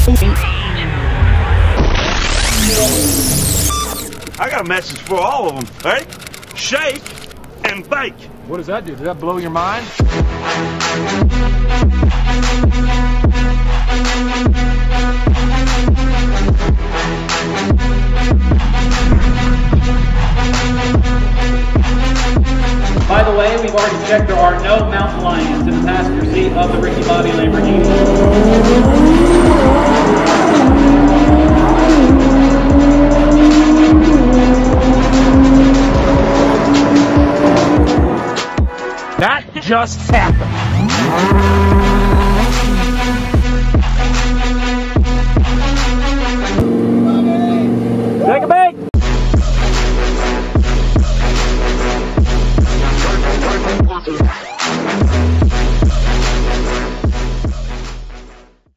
I got a message for all of them. Ready? Shake and bake. What does that do? Does that blow your mind? By the way, we've already checked, there are no mountain lions in the passenger seat of the Ricky Bobby Lamborghini. That just happened.